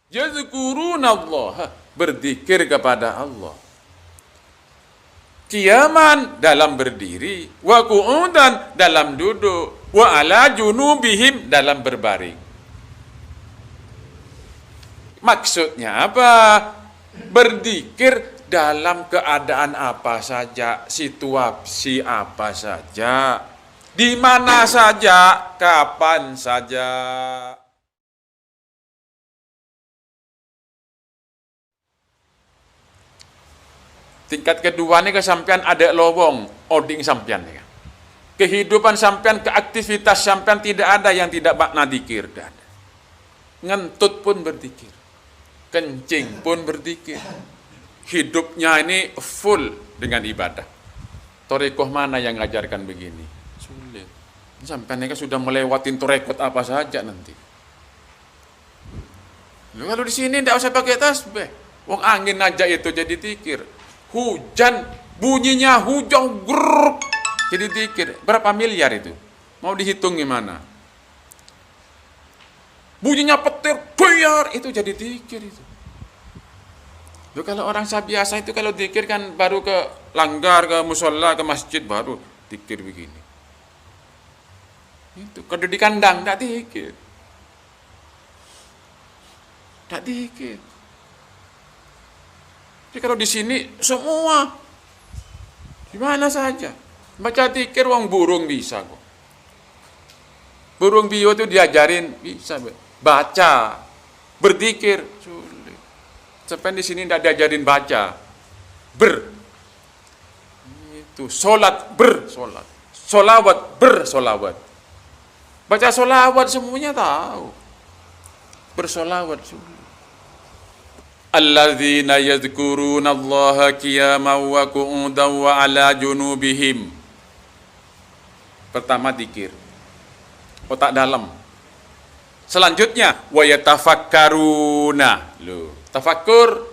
Yazkurunallah, berzikir kepada Allah. Qiyaman, dalam berdiri, wa qu'udan, dalam duduk, wa ala junubihim, dalam berbaring. Maksudnya apa? Berzikir dalam keadaan apa saja, situasi apa saja, di mana saja, kapan saja. Tingkat kedua ini kesampean ada lowong, oding sampean ya. Kehidupan sampean, keaktivitas sampean tidak ada yang tidak makna dikir, tidak ada. Ngentut pun berzikir, kencing pun berzikir. Hidupnya ini full dengan ibadah. Torekoh mana yang ngajarkan begini? Sulit. Sampean ini kan sudah melewatin torekot apa saja nanti. Kalau di sini tidak usah pakai tasbih. Wong angin aja itu jadi dikir. Hujan, bunyinya hujan grrrr, jadi dikir. Berapa miliar itu? Mau dihitung gimana? Bunyinya petir, buyar, itu jadi dikir itu. Loh, kalau orang biasa itu kalau dikir kan baru ke langgar, ke musola, ke masjid, baru dikir begini. Itu kalau di kandang tidak dikir. Tidak dikir. Jadi kalau di sini semua di mana saja baca zikir, wong burung bisa kok. Burung bio itu diajarin bisa baca, berzikir sulit. Sampai di sini tidak diajarin baca, itu solat, bersolat, solawat, bersolawat. Baca solawat semuanya tahu, bersolawat sulit. Alladzina yadhkurunallaha qiyaman wa qu'udan wa ala junubihim. Pertama zikir, otak dalam. Selanjutnya wa yatafakkaruna. Loh, tafakkur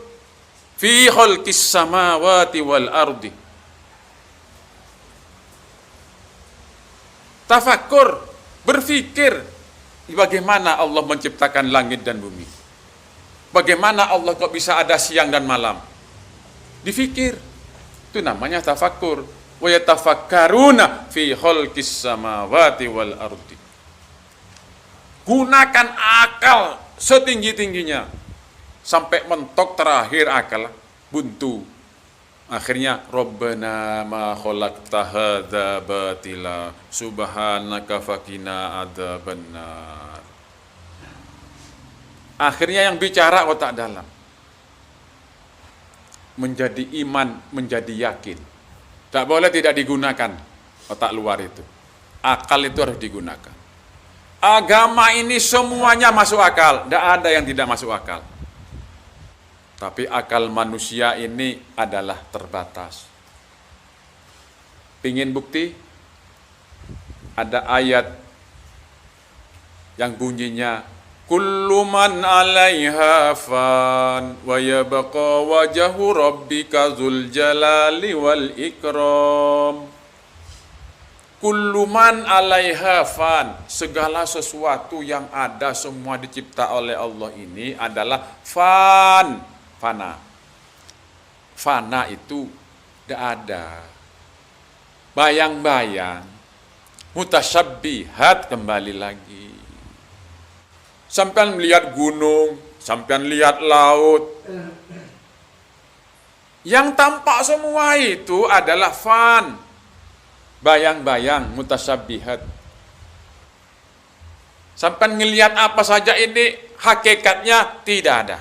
fi khalqis samawati wal ardi. Tafakkur, berfikir bagaimana Allah menciptakan langit dan bumi. Bagaimana Allah kok bisa ada siang dan malam? Difikir. Itu namanya tafakkur. Wa yatafakkaruna fi khalqis samawati wal ardi. Gunakan akal setinggi-tingginya sampai mentok terakhir akal buntu. Akhirnya Rabbana ma khalaqta hadza batila subhanaka faqina adzabannar. Akhirnya yang bicara otak dalam. Menjadi iman, menjadi yakin. Tak boleh tidak digunakan otak luar itu. Akal itu harus digunakan. Agama ini semuanya masuk akal. Tidak ada yang tidak masuk akal. Tapi akal manusia ini adalah terbatas. Pingin bukti? Ada ayat yang bunyinya kullu man 'alaiha fan wa yabqa wajhu rabbika dzul jalali wal ikram. Kullu man 'alaiha fan, segala sesuatu yang ada semua dicipta oleh Allah ini adalah fan, fana. Fana itu tidak ada. Bayang-bayang, mutasyabbihat kembali lagi. Sampean melihat gunung, sampean lihat laut. Yang tampak semua itu adalah fan. Bayang-bayang, mutasyabihat. Sampean ngelihat apa saja ini, hakikatnya tidak ada.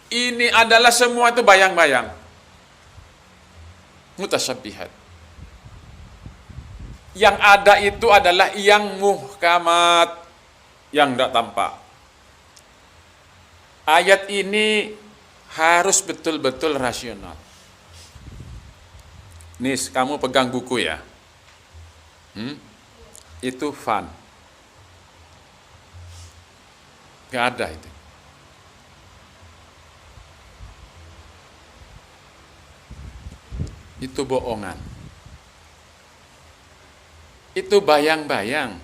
Ini adalah semua itu bayang-bayang. Mutasyabihat. Yang ada itu adalah yang muhkamat, yang tidak tampak. Ayat ini harus betul-betul rasional. Nis, kamu pegang buku ya. Itu fun. Gak ada itu. Itu bohongan. Itu bayang-bayang.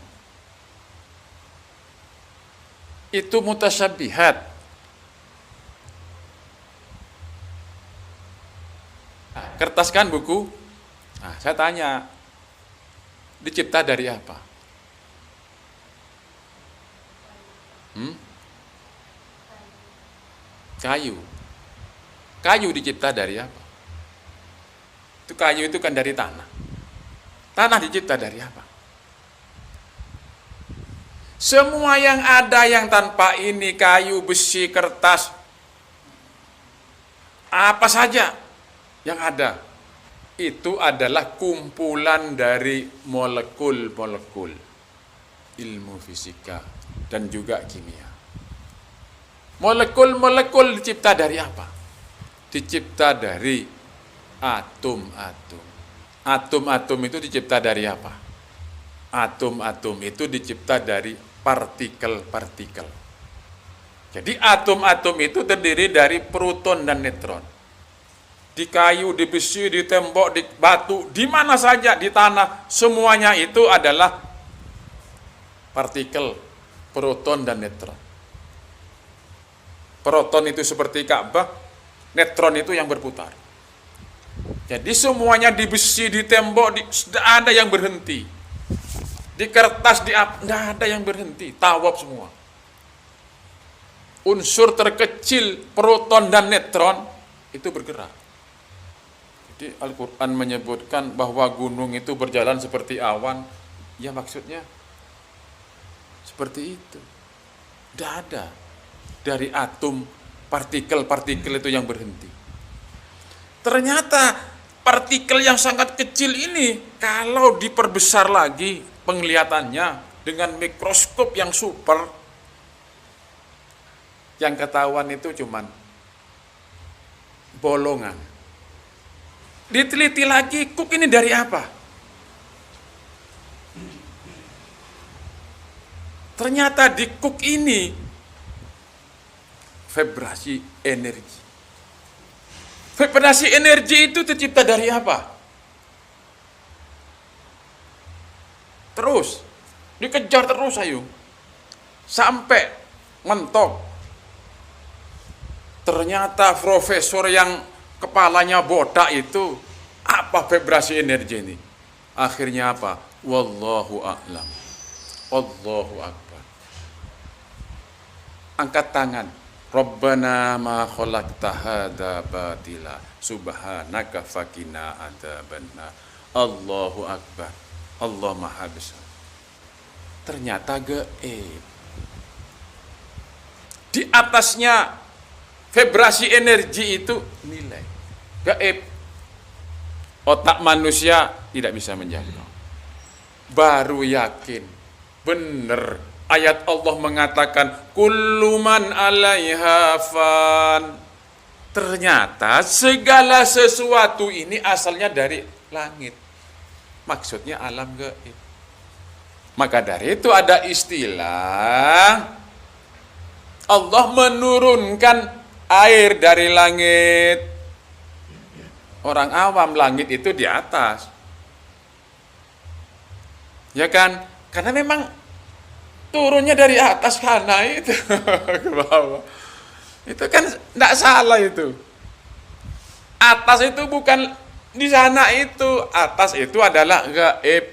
Itu mutasyabihat. kertas kan buku. Nah, saya tanya, dicipta dari apa? Kayu. Kayu dicipta dari apa? Itu kayu itu kan dari tanah. Tanah dicipta dari apa? Semua yang ada yang tanpa ini, kayu, besi, kertas, apa saja yang ada, itu adalah kumpulan dari molekul-molekul ilmu fisika dan juga kimia. Molekul-molekul dicipta dari apa? Dicipta dari atom-atom. Atom-atom itu dicipta dari apa? Atom-atom itu dicipta dari partikel-partikel. Jadi atom-atom itu terdiri dari proton dan neutron. Di kayu, di besi, di tembok, di batu, di mana saja, di tanah, semuanya itu adalah partikel, proton dan neutron. Proton itu seperti Ka'bah, neutron itu yang berputar. Jadi semuanya di besi, di tembok, tidak ada yang berhenti. Di kertas, tidak ada yang berhenti, tawab semua. Unsur terkecil proton dan neutron itu bergerak. Jadi Al-Quran menyebutkan bahwa gunung itu berjalan seperti awan. Ya maksudnya seperti itu. Tidak ada dari atom partikel-partikel itu yang berhenti. Ternyata partikel yang sangat kecil ini kalau diperbesar lagi penglihatannya dengan mikroskop yang super, yang ketahuan itu cuman bolongan. Diteliti lagi, kuk ini dari apa? Ternyata di kuk ini vibrasi energi. Vibrasi energi itu tercipta dari apa? Terus, dikejar terus ayo. Sampai mentok. Ternyata profesor yang kepalanya botak itu, apa vibrasi energi ini? Akhirnya apa? Wallahu a'lam. Allahu akbar. Angkat tangan. Rabbana ma khalaqta hadza batila subhanaka faqina adzabannar. Allahu akbar. Allah Maha Besar. Ternyata gaib. Di atasnya vibrasi energi itu nilai gaib. Otak manusia tidak bisa menjangkau. Baru yakin benar ayat Allah mengatakan kullu man 'alaiha fan. Ternyata segala sesuatu ini asalnya dari langit. Maksudnya alam gaib. Maka dari itu ada istilah Allah menurunkan air dari langit. Orang awam langit itu di atas. Ya kan? Karena memang turunnya dari atas kana itu ke bawah. Itu kan tidak salah itu. Atas itu bukan di sana itu. Atas itu adalah gaib.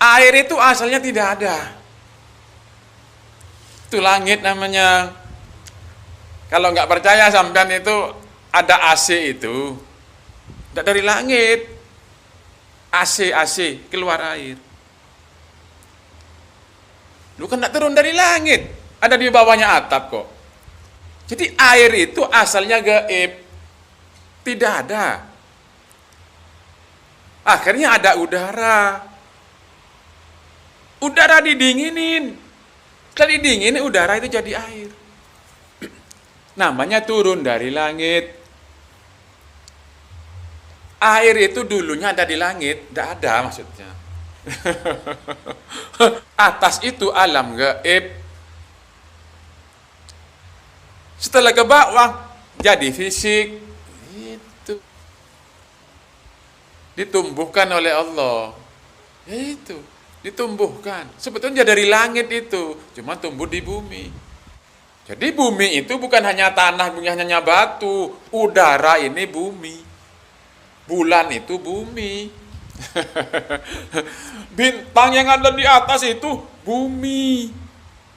Air itu asalnya tidak ada. Itu langit namanya. Kalau nggak percaya sampean itu ada AC itu. Tidak dari langit. AC keluar air. Lu kan tidak turun dari langit. Ada di bawahnya atap kok. Jadi air itu asalnya gaib. Tidak ada. Akhirnya ada udara. Udara didinginin. Setelah didinginin udara itu jadi air. Namanya turun dari langit. Air itu dulunya ada di langit. Tidak ada maksudnya. Atas itu alam gaib. Setelah ke bawah jadi fisik. Itu ditumbuhkan oleh Allah. Itu ditumbuhkan. Sebetulnya dari langit itu, cuma tumbuh di bumi. Jadi bumi itu bukan hanya tanah, bukan hanya batu, udara ini bumi, bulan itu bumi, bintang yang ada di atas itu bumi,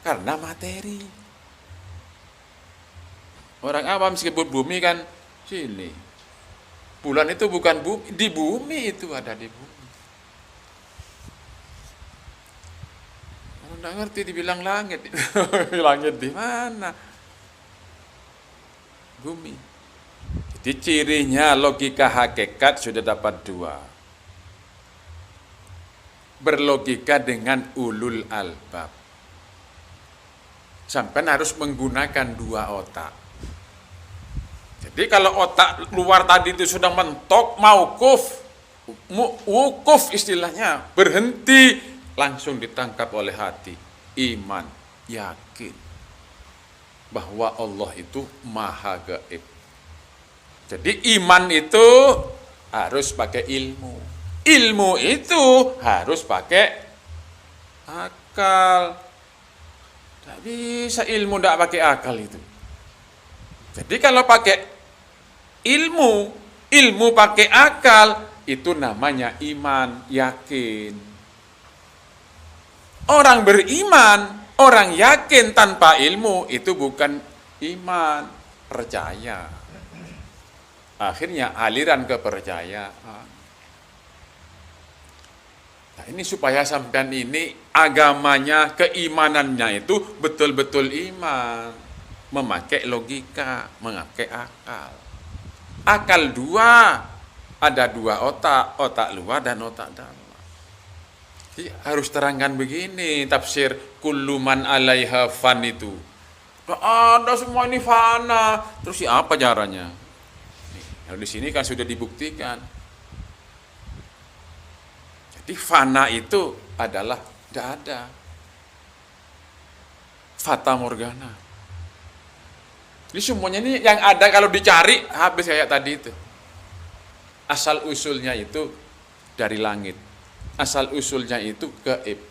karena materi. Orang awam sebut bumi kan sini, bulan itu bukan bumi, di bumi itu ada di bumi. Nggak ngerti dibilang langit. Langit di mana? Bumi. Jadi cirinya logika hakikat sudah dapat dua. Berlogika dengan ulul albab. Sampai harus menggunakan dua otak. Jadi kalau otak luar tadi itu sudah mentok, wukuf istilahnya, berhenti, langsung ditangkap oleh hati, iman, yakin bahwa Allah itu maha gaib. Jadi iman itu harus pakai ilmu, ilmu itu harus pakai akal. Tidak bisa ilmu tidak pakai akal itu. Jadi kalau pakai ilmu pakai akal, itu namanya iman, yakin. Orang beriman, orang yakin tanpa ilmu, itu bukan iman, percaya. Akhirnya aliran kepercayaan. Nah, ini supaya sampean ini agamanya, keimanannya itu betul-betul iman. Memakai logika, memakai akal. Akal dua, ada dua otak, otak luar dan otak dalam. Jadi harus terangkan begini tafsir kullu man 'alaiha fan itu. Ada semua ini fana. Terus apa caranya? Nah, di sini kan sudah dibuktikan. Jadi fana itu adalah tidak ada. Fata morgana. Jadi semuanya ini yang ada kalau dicari habis kayak tadi itu. Asal usulnya itu dari langit. Asal usulnya itu gaib.